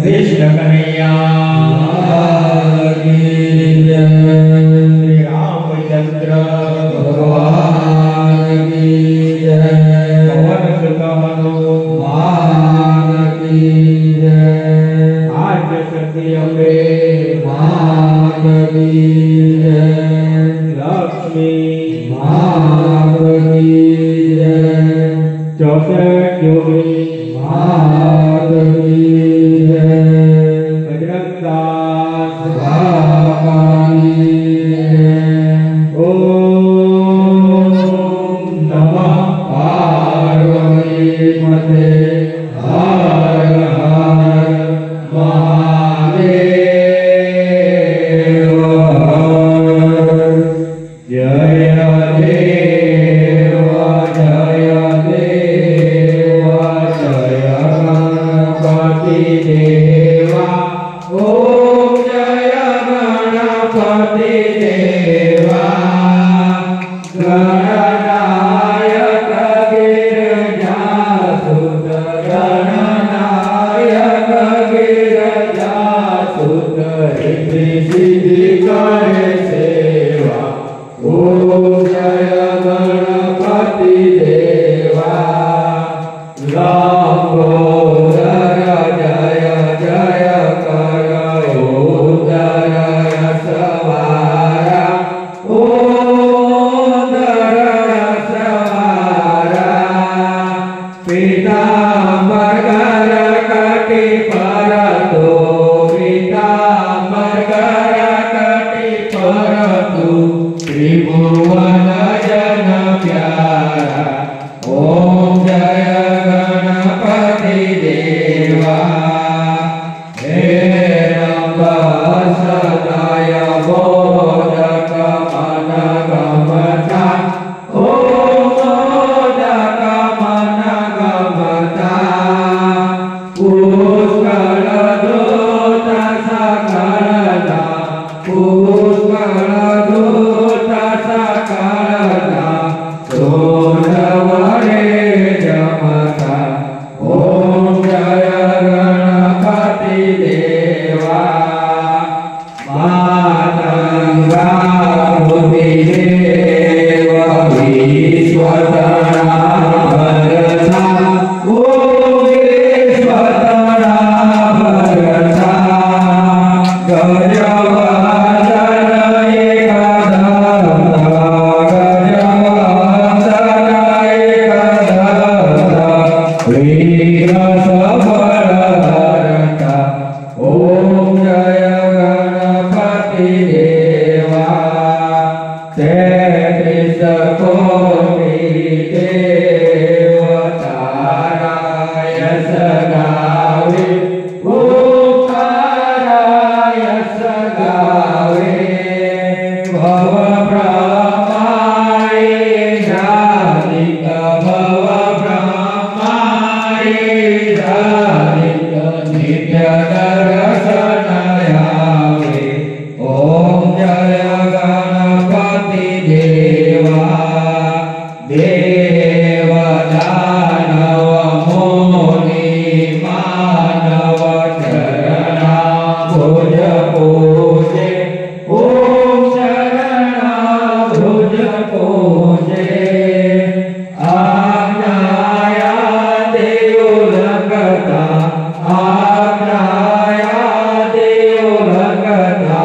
कृष्ण कन्हैया श्री रामचंद्र भगवान की जय। पवन सुत हनुमान की जय। आद्य शक्ति अम्बे मात की जय। लक्ष्मी मात की जय। 64 योगी मात की जय। बजरंग दास बाबा की जय। ओम नमः पार्वती पते हर हर महादेव जय देव जय देव जय गणपति देवा। ओम जय गणपति देवा। गणनायक गिरिजासुत गणनायक गिरिजासुत रिद्धि सिद्धि करे सेवा। ओम जय गणपति देवा। लंबोदर जय जय करोदर सवारा। ओदर सवारा। पीताम्बर कटि परतो पीताम्बर कटि परतो त्रिभुवन जन प्यारा। ओम जय गणपति देवा। हेरंब सदाय मोदक मन गमता। ओम मोदक मन गमता। पुष्कर दूत सकलना पुष्कर दूत सकलना सोनवरे जमता। ओम जय गणपति देवा। मातंगा भूतिदेव विश्वतरा भरता। ओम विश्वतरा भरता। गजवदन एकदंता गजवदन एकदंता वीर सबलहरता। ओम जय गणपति देवा। 33 कोटि देवता यश गावे। यश गावे। भव ब्रह्माय जानिक भव ब्रह्माय जानिक नित्य दर्शन आवे। ओम जय गणपति देवा। देव दानव मुनि मानव चरणा भुज पूजे। ओम चरणा भुज पूजे। आज्ञाया देव लगता आज्ञाया देव लगता।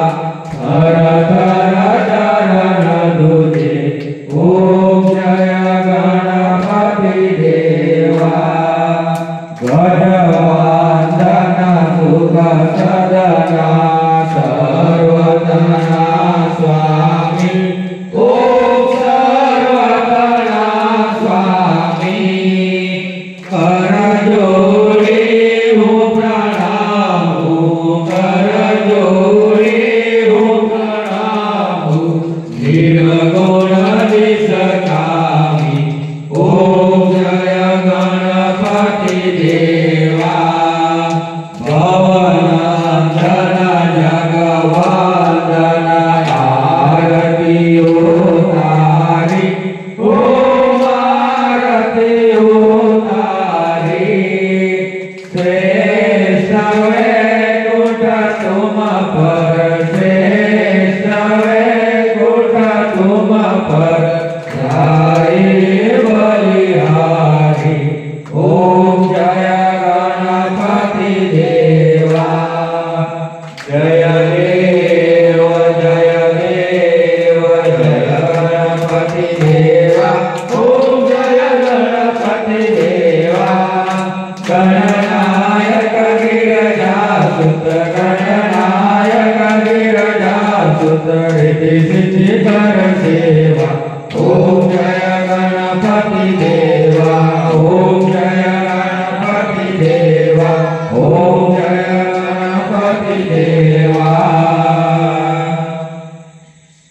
हर हर चरण दूजे। ओम जय गणपति देवा। गजवंदन सुख सदना सर्वतना स्वामी। ओम सर्वतना स्वामी। कर जोड़े हूँ प्रणाम कर जोड़े हूँ प्रणाम निर्गुण निष्कामी। ओम जय गणपति देवा। भवनंदन जगवंदन आरती उतारी। ओम आरती उतारी। श्रेष्ठ वैकुंठ तुम पर, श्रेष्ठ वैकुंठ तुम पर, साई बलिहारी। ओम जय गणपति देवा, जय देव जय देव जय गणपति देवा। ओम जय गणपति देवा, गणनायक गिरिजासुत, गणनायक गिरिजासुत, रिद्धि सिद्धि कर सेवा। ओम जय गणपति देवा, ओम जय गणपति देवा, ओम जय गणपति देवा।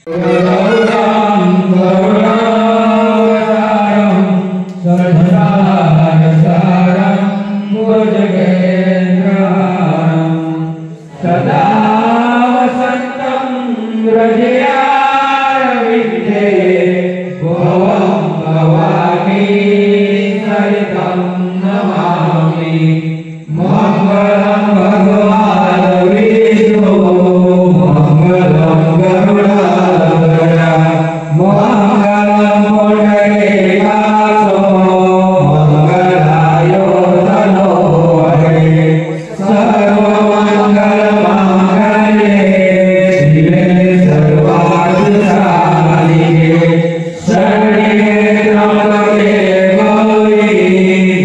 गरुडं गरुडावतारं सहस्रसारं भुजगेन्द्रहारं सदा वसन्तं हृदयारविन्दे भुवं भवानी सरितं नमामि। मङ्गलं भगवान् विष्णु, मङ्गलं गरुडाध्वज, मङ्गलं पुण्डरीकाक्षो, मङ्गलाय तनोहरे। सर्वमङ्गलमाङ्गल्ये शिवे सर्वार्थसाधिके, शरण्ये त्र्यम्बके गौरी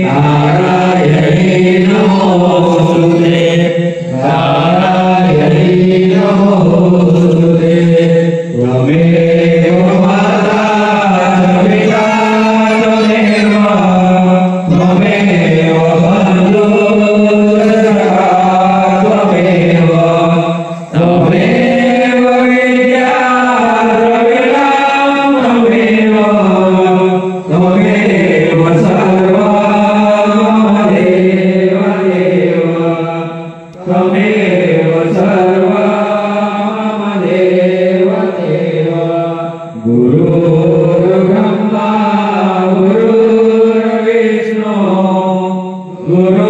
नारायणी नमोस्तुते, नारायणी नमोस्तुते। त्वमेव माता पिता त्वमेव, त्वमेव बन्धुसखा त्वमेव, त्वमेव विद्या द्रविणं त्वमेव, त्वमेव सर्वं मम देव देव, त्वमेव सर्वं मम देव देव। गुरुर्ब्रह्मा गुरुर्विष्णु गुरु